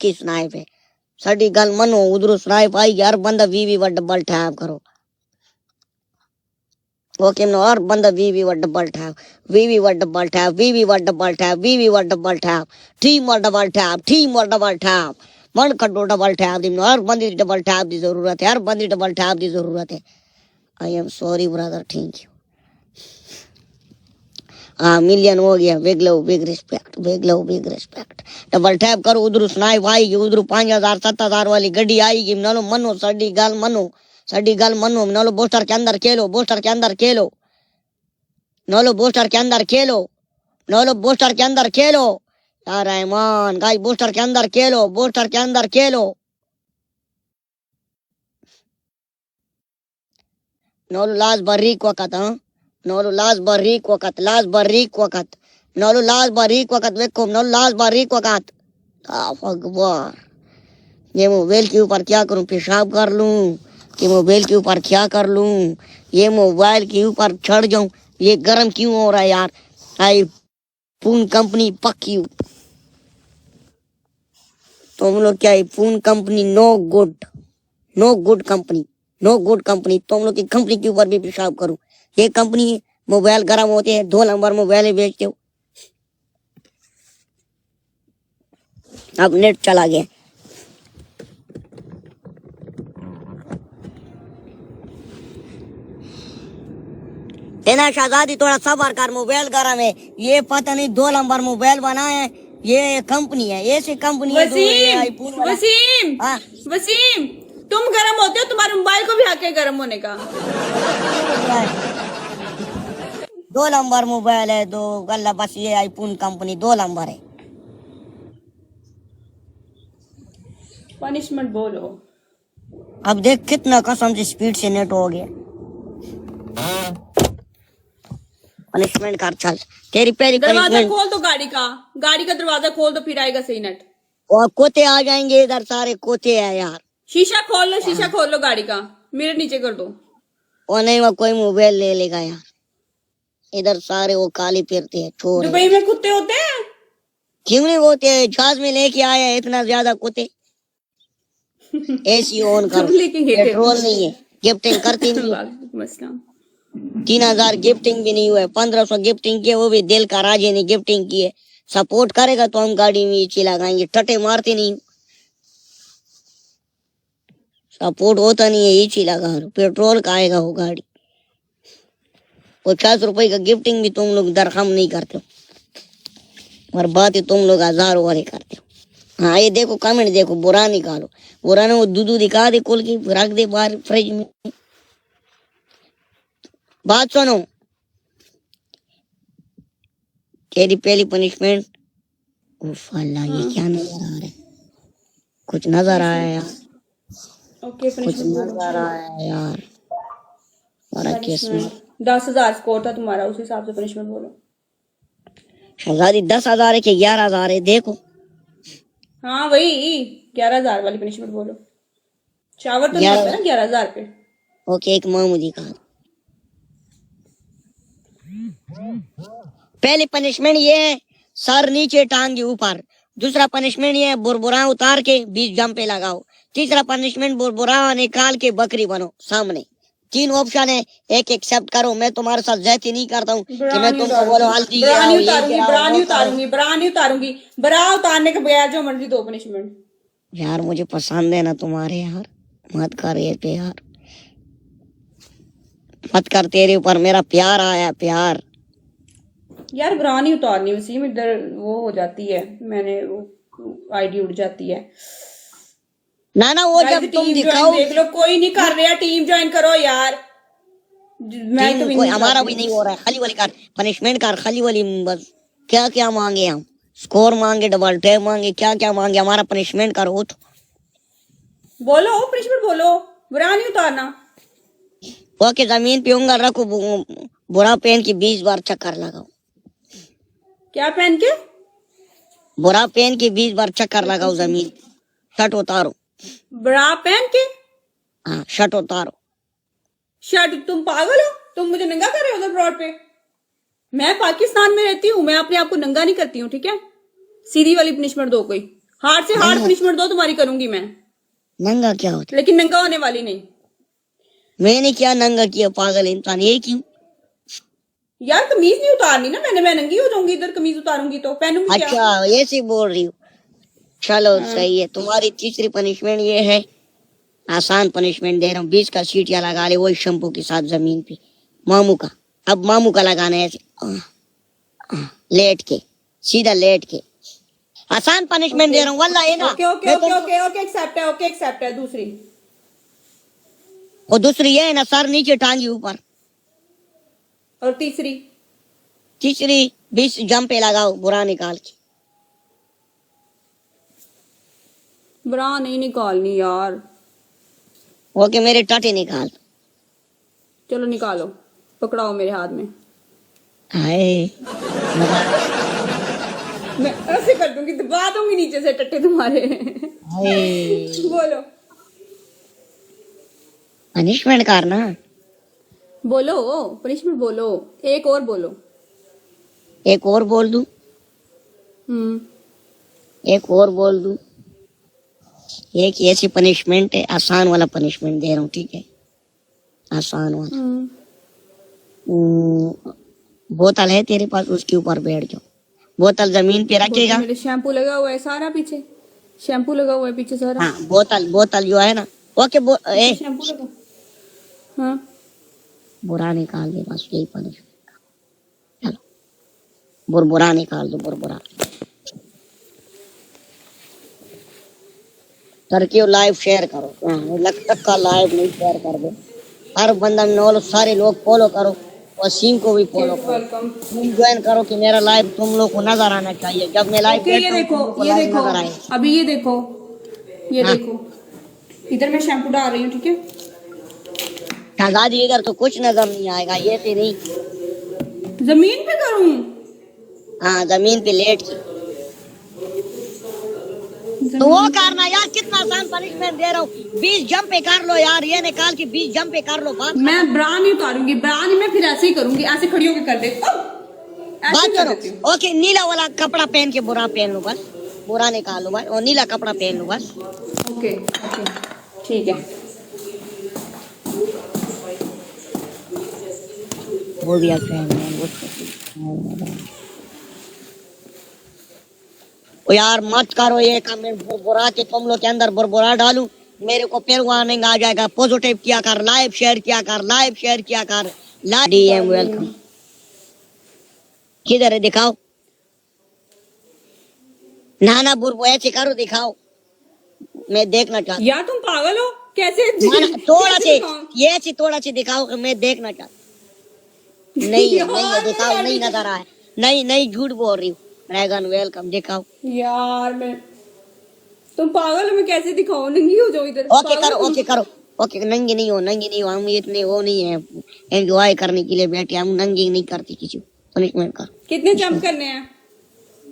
पक्की स्नाइप है साडी गल मनो उधरों स्नाइप आई यार बंदा वी व डबल टैप करो ओके नो और बंदा वी व डबल टैप वी व डबल टैप वी व डबल टैप वी व डबल टैप टीम व डबल टैप मन कड्डो डबल टैप दी और बंदी डबल टैप दी जरूरत है हर बंदी डबल टैप दी जरूरत है I am sorry brother thank you हाँ मिलियन हो गया बिग रिस्पेक्ट डबल टैप करो उधर स्नाइप आएगी उधर 5,000 7,000 वाली गड्डी आएगी नालो मनो साडी गल मनो नालो बोस्टर के अंदर खेलो नालो बोस्टर के अंदर खेलो यार रहमान गाइस बोस्टर के अंदर खेलो नालो लास्ट बारीक वक्त हाँ नोलो लास्ट बारीक वक्त देखो नोलो लास्ट बारीक वक्त अकबर ये मोबाइल के ऊपर क्या करूं पेशाब कर लूं कि मोबाइल के ऊपर क्या कर लूं ये मोबाइल के ऊपर चढ़ जाऊं ये गर्म क्यों हो रहा है यार iPhone company fuck you तुम लोग क्या है phone company no good company तुम लोग की कंपनी के ऊपर भी पेशाब करूं ये कंपनी मोबाइल गर्म होते हैं 2 नंबर मोबाइल बेचते हो अब नेट चला गया तेना शहजादी थोड़ा सबर कर मोबाइल गर्म है ये पता नहीं 2 नंबर मोबाइल बनाए ये कंपनी है ऐसी कंपनी है वसीम तुम गर्म होते हो तुम्हारे मोबाइल को भी हक है गर्म होने का 2 नंबर मोबाइल है 2 गल्ला बस ये आईफोन कंपनी 2 नंबर है पनिशमेंट बोलो अब देख कितना कसम से स्पीड से नेट हो गया पनिशमेंट कर चल तेरी पहली दरवाजा खोल दो गाड़ी का दरवाजा खोल दो फिर आएगा सही नेट और कोते आ जाएंगे इधर सारे कोते हैं यार शीशा खोल लो गाड़ी का मेरे नीचे कर दो और नहीं वो कोई मोबाइल ले लेगा यार इधर सारे वो काली फिरते हैं छोड़ दुबई में कुत्ते होते हैं क्यों नहीं होते हैं जहाज में लेके आया है इतना ज्यादा कुत्ते एसी ऑन करो पेट्रोल नहीं है गिफ्टिंग करती नहीं 3,000 गिफ्टिंग भी नहीं हुआ है 1,500 गिफ्टिंग किए वो भी दिल का राजे ने गिफ्टिंग की है सपोर्ट करेगा तो हम गाड़ी में इची लगाएंगे टटे मारते नहीं सपोर्ट होता नहीं है इची लगा पेट्रोल का आएगा वो गाड़ी 50 रुपए का गिफ्टिंग भी तुम लोग दरखम नहीं करते हो और बात तुम लोग 1000 वाले करते हो हाँ ये देखो कमेंट देखो बुरा निकालो बुरा ने वो दूध दिखा दे कुल की रख दे बाहर फ्रिज में बात सुनो तेरी पहली पनिशमेंट अल्लाह ये क्या नजर आ रहा है कुछ नजर आया यार ओके कुछ नजर आया यार और किस्मत 10,000 स्कोर था तुम्हारा उस हिसाब से पनिशमेंट बोलो शहजादी 10,000 है कि 11,000 है देखो हाँ वही 11,000 वाली पनिशमेंट बोलो शावर तो नहीं होता ना 11,000 पे ओके एक मामूली का पहली पनिशमेंट ये है सर नीचे टांग के ऊपर दूसरा पनिशमेंट ये है बुरबुरा उतार के 20 जंप पे लगाओ तीसरा पनिशमेंट बुरबुरा निकाल के बकरी बनो सामने 3 ऑप्शन है एक एक्सेप्ट करो मैं तुम्हारे साथ ज्यादती नहीं करता हूँ कि मैं तुमको बोलो हल्दी ब्रानी उतारूंगी ब्रा उतारने के बगैर जो मर्जी दो पनिशमेंट यार मुझे पसंद है ना तुम्हारे यार मत कर ये पे यार मत कर तेरे ऊपर मेरा प्यार आया प्यार यार ब्रानी उतारनी वसीम इधर वो हो जाती है मैंने वो आईडी उड़ जाती है ना वो जब तुम दिखाओ देख लो कोई नहीं कर रहा मैं ज्वाइन करो यार मैं तो कोई हमारा भी नहीं हो रहा है खाली वाली कर पनिशमेंट कर खाली वाली बस क्या क्या मांगे हम स्कोर मांगे डबल टैप मांगे क्या क्या मांगे हमारा पनिशमेंट करो तो बोलो पनिशमेंट बोलो बुरा नहीं उतारना ओके जमीन पे उंगल रखो बुरा पहन के 20 बार चक्कर लगाओ क्या पहन के बुरा पहन के 20 बार चक्कर लगाओ जमीन शर्ट उतारो बुरा पहन के हाँ शर्ट उतारो शर्ट तुम पागल हो तुम मुझे नंगा कर रहे हो उधर ब्रॉड पे मैं पाकिस्तान में रहती हूँ मैं अपने आप को नंगा नहीं करती हूँ ठीक है सीधी वाली पनिशमेंट दो कोई हार्ड से हार्ड पनिशमेंट दो, तुम्हारी करूंगी मैं, नंगा क्या होता लेकिन नंगा होने वाली नहीं। है? मैंने क्या नंगा किया पागल इंसान, ये क्यों? यार कमीज नहीं उतारनी ना मैंने, मैं नंगी हो जाऊंगी इधर, कमीज उतारूंगी तो पहनूंगी क्या? अच्छा ऐसे बोल रही हूँ। चलो हाँ। सही है। तुम्हारी तीसरी पनिशमेंट ये है, आसान पनिशमेंट दे रहा हूँ। 20 का सीटियां लगा ले वही शैम्पू के साथ जमीन पे, मामू का। अब मामू का लगाना है ऐसे, लेट के, सीधा लेट के। आसान पनिशमेंट दे रहा हूँ वल्ला, ये ना। ओके ओके मैं ओके तुमको- ओके ओके एक्सेप्ट है, ओके एक्सेप्ट है। दूसरी और दूसरी ये है ना, सर नीचे टांगी ऊपर। और तीसरी तीसरी 20 जंपे लगाओ बुरा निकाल के। ब्रा नहीं निकालनी यार। ओके मेरे टटे निकाल। चलो निकालो, पकड़ाओ मेरे हाथ में। हाय मैं ऐसे कर दूंगी, दबा दूंगी नीचे से टट्टे तुम्हारे। हाय। बोलो पनिशमेंट करना। बोलो पनिशमेंट बोलो, एक और बोलो। एक और बोल दूं? एक और बोल दूं? एक ऐसी पनिशमेंट है, आसान वाला पनिशमेंट दे रहा हूँ, ठीक है? आसान वाला। बोतल है तेरे पास, उसके ऊपर बैठ जाओ। बोतल जमीन पे रखेगा। मेरे शैम्पू लगा हुआ है सारा पीछे, शैम्पू लगा हुआ है पीछे सारा। हाँ बोतल जो है ना। ओके शैम्पू लगा। हाँ बुरा निकाल दे बस, यही पनिशमेंट। चलो बुरबुरा निकाल दो, बुरबुरा। करके लाइव शेयर करो। लगता का लाइव नहीं शेयर कर दो। हर बंदा नॉल सारे लोग फॉलो करो, और सीम को भी फॉलो करो। वेलकम। तुम ज्वाइन करो कि मेरा लाइव तुम लोग को नजर आना चाहिए। जब मैं लाइव ओके ये देखो, ये देखो, नजर आए। अभी ये देखो, ये हाँ। देखो, इधर मैं शैम्पू डाल रही हूँ, ठीक है? दादी इधर तो कुछ नजर नहीं आएगा, ये से नहीं। जमीन पे करूँ? हाँ जमीन पे लेट की। तो वो करना यार, कितना आसान पनिशमेंट दे रहा हूँ। 20 जंप पे कर लो यार, ये निकाल के 20 जंप पे कर लो। बात मैं ब्रा नहीं उतारूंगी, ब्रा नहीं, मैं फिर ऐसे ही करूंगी, ऐसे खड़ी होकर कर दे, ऐसे बात ही कर करो। देती हूँ। ओके नीला वाला कपड़ा पहन के बुरा पहन लो बस, बुरा निकाल लो बस, और नीला कपड़ा पहन लो बस। ओके ओके ठीक है। वो भी अच्छा है। ओ यार मत करो ये काम, मैं बुरा के तुम लोग के अंदर बुरा डालूं, मेरे को फिर वार्निंग आ जाएगा। पॉजिटिव किया कर, लाइव शेयर किया कर, लाइव शेयर किया कर। DM welcome. किधर है दिखाओ। नाना बुरबो ऐसे करो, दिखाओ, मैं देखना चाहता यार तुम पागल हो कैसे? हूँ। थोड़ा कैसे से दिखाऊं? ये ऐसे थोड़ा से दिखाओ कि मैं देखना चाहता हूँ। नहीं है, नहीं है, यार दिखाओ, मेरे नहीं अभी- नजर आया। नहीं नहीं झूठ बोल रही हूँ। ड्रैगन वेलकम दिखाओ। यार मैं, तुम पागल हो, मैं कैसे दिखाऊं? नंगी हो जाओ इधर। ओके पागल करो, हो तुम? ओके करो। ओके नंगी नहीं हो, नंगी नहीं हो, हम इतने वो नहीं है एंजॉय करने के लिए बैठे, हम नंगी नहीं करते किसी को। पनिशमेंट करो। कितने जंप करने हैं?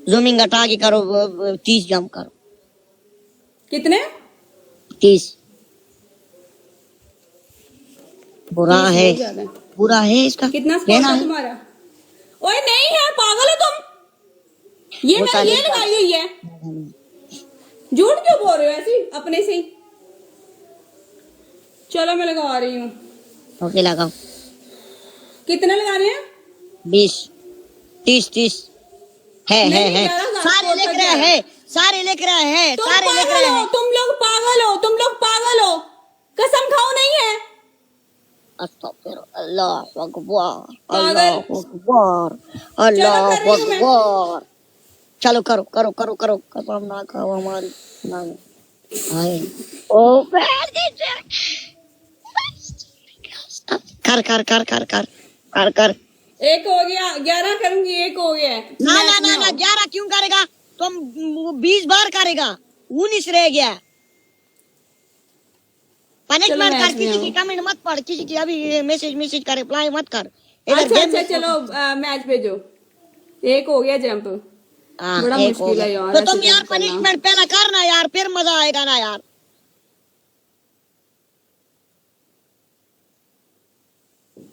जूमिंग हटा के करो, 30 जंप करो। कितने? 30। बुरा तीस है, बहुत ज्यादा है। बुरा है इसका। कितना स्कोर कहना था है तुम्हारा? ओए नहीं है, पागल हो तुम। ये वो मैंने साली ये का- लगाई हुई है। झूठ क्यों बोल रहे हो ऐसी अपने से ही? चलो मैं लगा रही हूँ। ओके लगाओ। कितने लगाने हैं? 20 30 है नहीं, है 11,000 सारे लिख रहे हैं, सारे लिख रहे हैं, तुम सारे लिख पागल रहे हो, हैं। तुम लोग पागल हो, तुम लोग पागल हो। कसम खाओ नहीं है। अस्तगफिरुल्लाह, अल्लाह अकबर, पागल। अल्लाह अकबर, अल्लाह कर रही हूँ मैं। अकबर। चलो करो करो करो करो, कसम ना खाओ हमारी ना। हाय ओ कर कर कर कर कर कर कर। एक हो गया, 11 करूंगी, एक हो गया है। ना मैच ना में ना ना आओ। 11 क्यों करेगा तुम? 20 बार करेगा, 19 रह गया। पनिशमेंट मैच कर, में किसी आओ। की कमेंट मत पढ़, किसी की अभी मैसेज कर, रिप्लाई मत कर। इधर अच्छा गेम अच्छा में चलो मैच भेजो। एक हो गया जंप। हाँ बड़ा एक हो मुश्किल गया। है यार तो ऐसे तुम यार जंप करना। पनिशमेंट पहला करना यार, फिर मजा आएगा ना यार।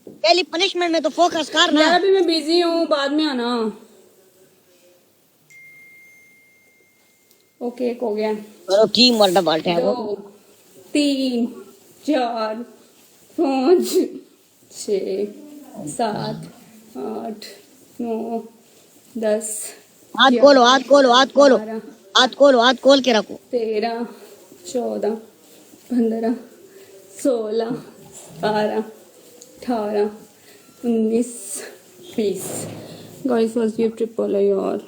पहली पनिशमेंट में तो फोकस करना। यार अभी मैं बिजी हूँ, बाद में आना। ओके, एक हो गया। करो टीम मर्डा बाल्टे है 2 वो। 3 4 5 6 7 8 9 10 हाथ खोलो, हाथ खोलो, हाथ खोलो, 12 हाथ खोलो, हाथ खोल के रखो। 13 14 15 16 17 18 19 20। गाइस फर्स्ट गिफ्ट ट्रिपल है यार।